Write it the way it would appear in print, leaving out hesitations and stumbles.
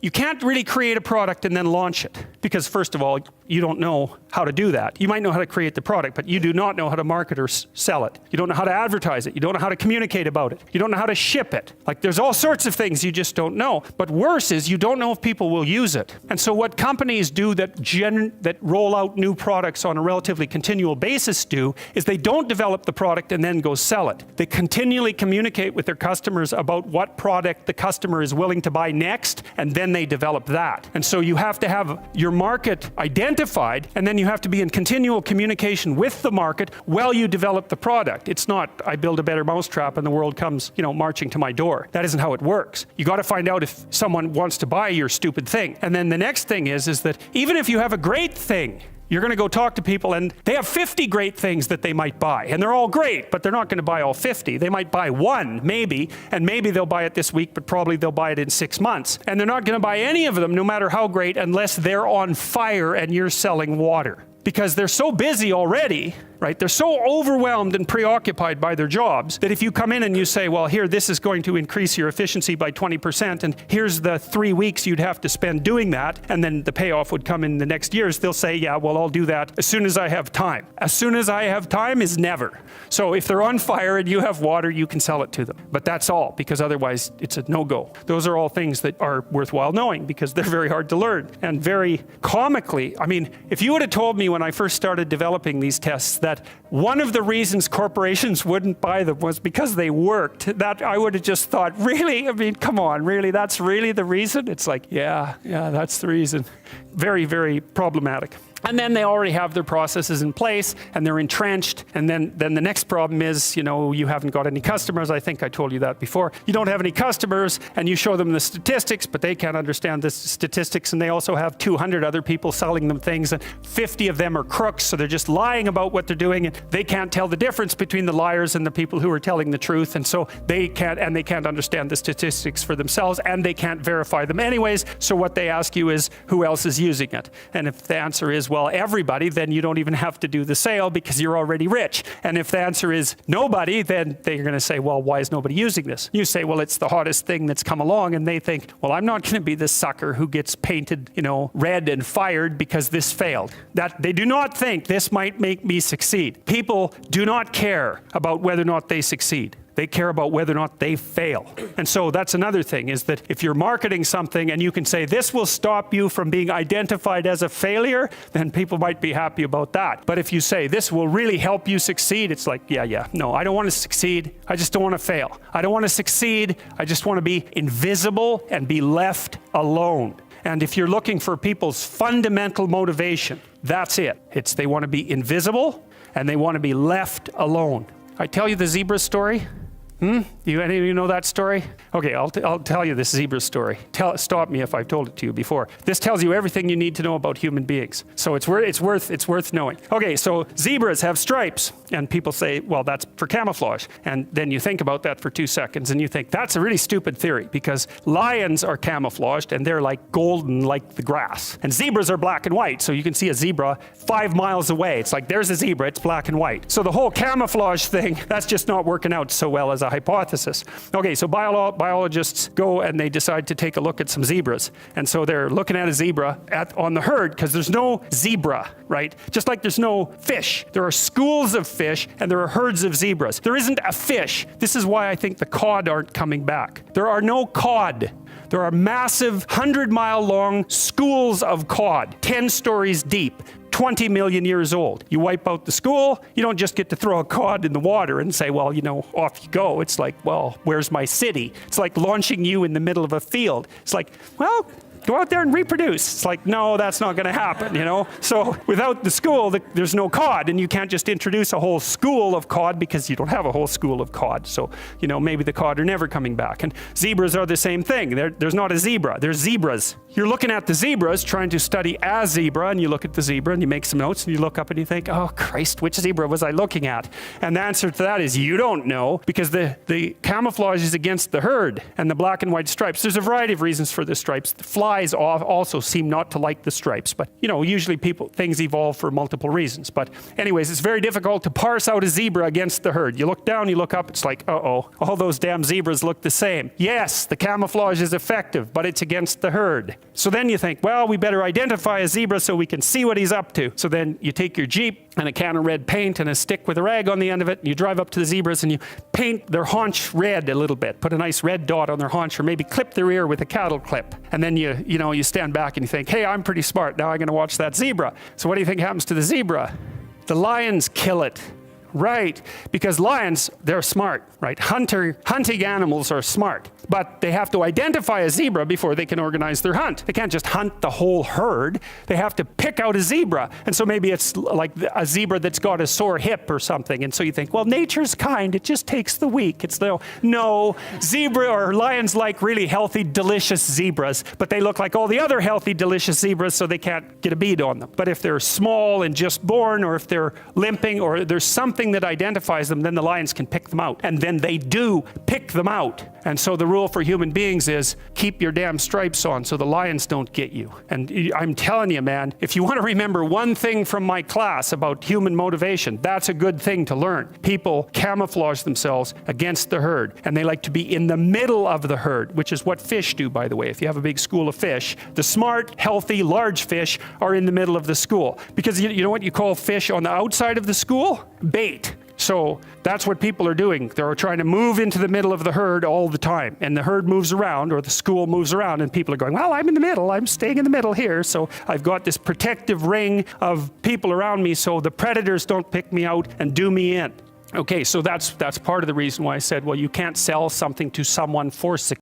you can't really create a product and then launch it. Because first of all, you don't know how to do that. You might know how to create the product, but you do not know how to market or sell it. You don't know how to advertise it. You don't know how to communicate about it. You don't know how to ship it. Like, there's all sorts of things you just don't know. But worse is you don't know if people will use it. And so what companies do that roll out new products on a relatively continual basis do is they don't develop the product and then go sell it. They continually communicate with their customers about what product the customer is willing to buy next, and then they develop that. And so you have to have your market identified, and then you have to be in continual communication with the market while you develop the product. It's not, I build a better mousetrap and the world comes, marching to my door. That isn't how it works. You got to find out if someone wants to buy your stupid thing. And then the next thing is that even if you have a great thing, you're going to go talk to people and they have 50 great things that they might buy. And they're all great, but they're not going to buy all 50. They might buy one, maybe, and maybe they'll buy it this week, but probably they'll buy it in 6 months. And they're not going to buy any of them, no matter how great, unless they're on fire and you're selling water. Because they're so busy already, right? They're so overwhelmed and preoccupied by their jobs that if you come in and you say, well, here, this is going to increase your efficiency by 20%, and here's the 3 weeks you'd have to spend doing that, and then the payoff would come in the next years, they'll say, yeah, well, I'll do that as soon as I have time. As soon as I have time is never. So if they're on fire and you have water, you can sell it to them. But that's all, because otherwise it's a no-go. Those are all things that are worthwhile knowing, because they're very hard to learn. And very comically, I mean, if you would have told me when I first started developing these tests that one of the reasons corporations wouldn't buy them was because they worked, that I would have just thought, really? I mean, come on, really? That's really the reason? It's like, yeah, that's the reason. Very, very problematic. And then they already have their processes in place and they're entrenched. And then the next problem is, you haven't got any customers. I think I told you that before. You don't have any customers and you show them the statistics, but they can't understand the statistics. And they also have 200 other people selling them things, and 50 of them are crooks. So they're just lying about what they're doing. And they can't tell the difference between the liars and the people who are telling the truth. And so they can't understand the statistics for themselves, and they can't verify them anyways. So what they ask you is, who else is using it? And if the answer is, well, everybody, then you don't even have to do the sale because you're already rich. And if the answer is nobody, then they're going to say, well, why is nobody using this? You say, well, it's the hottest thing that's come along. And they think, well, I'm not going to be the sucker who gets painted, red and fired because this failed. That they do not think this might make me succeed. People do not care about whether or not they succeed. They care about whether or not they fail. And so that's another thing, is that if you're marketing something and you can say this will stop you from being identified as a failure, then people might be happy about that. But if you say this will really help you succeed, it's like, no, I don't want to succeed. I just don't want to fail. I don't want to succeed. I just want to be invisible and be left alone. And if you're looking for people's fundamental motivation, that's it. It's they want to be invisible and they want to be left alone. I tell you the zebra story? Any of you know that story? Okay, I'll tell you this zebra story. Stop me if I've told it to you before. This tells you everything you need to know about human beings. So it's worth knowing. Okay, so zebras have stripes, and people say, well, that's for camouflage. And then you think about that for 2 seconds, and you think that's a really stupid theory, because lions are camouflaged and they're like golden, like the grass. And zebras are black and white, so you can see a zebra 5 miles away. It's like, there's a zebra, it's black and white. So the whole camouflage thing, that's just not working out so well as a hypothesis. Okay, so biologists go and they decide to take a look at some zebras. And so they're looking at a zebra on the herd, because there's no zebra, right? Just like there's no fish. There are schools of fish and there are herds of zebras. There isn't a fish. This is why I think the cod aren't coming back. There are no cod. There are massive 100-mile long schools of cod, 10 stories deep, 20 million years old. You wipe out the school, you don't just get to throw a cod in the water and say, well, off you go. It's like, well, where's my city? It's like launching you in the middle of a field. It's like, well, go out there and reproduce. It's like, no, that's not going to happen, So without the school, there's no cod, and you can't just introduce a whole school of cod because you don't have a whole school of cod. So, maybe the cod are never coming back. And zebras are the same thing. There's not a zebra. There's zebras. You're looking at the zebras, trying to study a zebra, and you look at the zebra and you make some notes and you look up and you think, oh, Christ, which zebra was I looking at? And the answer to that is you don't know, because the camouflage is against the herd and the black and white stripes. There's a variety of reasons for the stripes. The fly flies also seem not to like the stripes. But, you know, usually things evolve for multiple reasons. But anyways, it's very difficult to parse out a zebra against the herd. You look down, you look up, it's like, uh-oh, all those damn zebras look the same. Yes, the camouflage is effective, but it's against the herd. So then you think, well, we better identify a zebra so we can see what he's up to. So then you take your Jeep and a can of red paint and a stick with a rag on the end of it, and you drive up to the zebras and you paint their haunch red a little bit, put a nice red dot on their haunch, or maybe clip their ear with a cattle clip. And then you stand back and you think, hey, I'm pretty smart. Now I'm going to watch that zebra. So what do you think happens to the zebra? The lions kill it. Right, because lions, they're smart, right? Hunting animals are smart, but they have to identify a zebra before they can organize their hunt. They can't just hunt the whole herd. They have to pick out a zebra. And so maybe it's like a zebra that's got a sore hip or something. And so you think, well, nature's kind. It just takes the weak. No, zebra or lions like really healthy, delicious zebras, but they look like all the other healthy, delicious zebras, so they can't get a bead on them. But if they're small and just born, or if they're limping, or there's something that identifies them, then the lions can pick them out. And then they do pick them out. And so the rule for human beings is keep your damn stripes on so the lions don't get you. And I'm telling you, man, if you want to remember one thing from my class about human motivation, that's a good thing to learn. People camouflage themselves against the herd, and they like to be in the middle of the herd, which is what fish do, by the way. If you have a big school of fish, the smart, healthy, large fish are in the middle of the school. Because you know what you call fish on the outside of the school? Bait. So that's what people are doing. They're trying to move into the middle of the herd all the time. And the herd moves around, or the school moves around, and people are going, well, I'm in the middle. I'm staying in the middle here. So I've got this protective ring of people around me so the predators don't pick me out and do me in. Okay, so that's part of the reason why I said, well, you can't sell something to someone for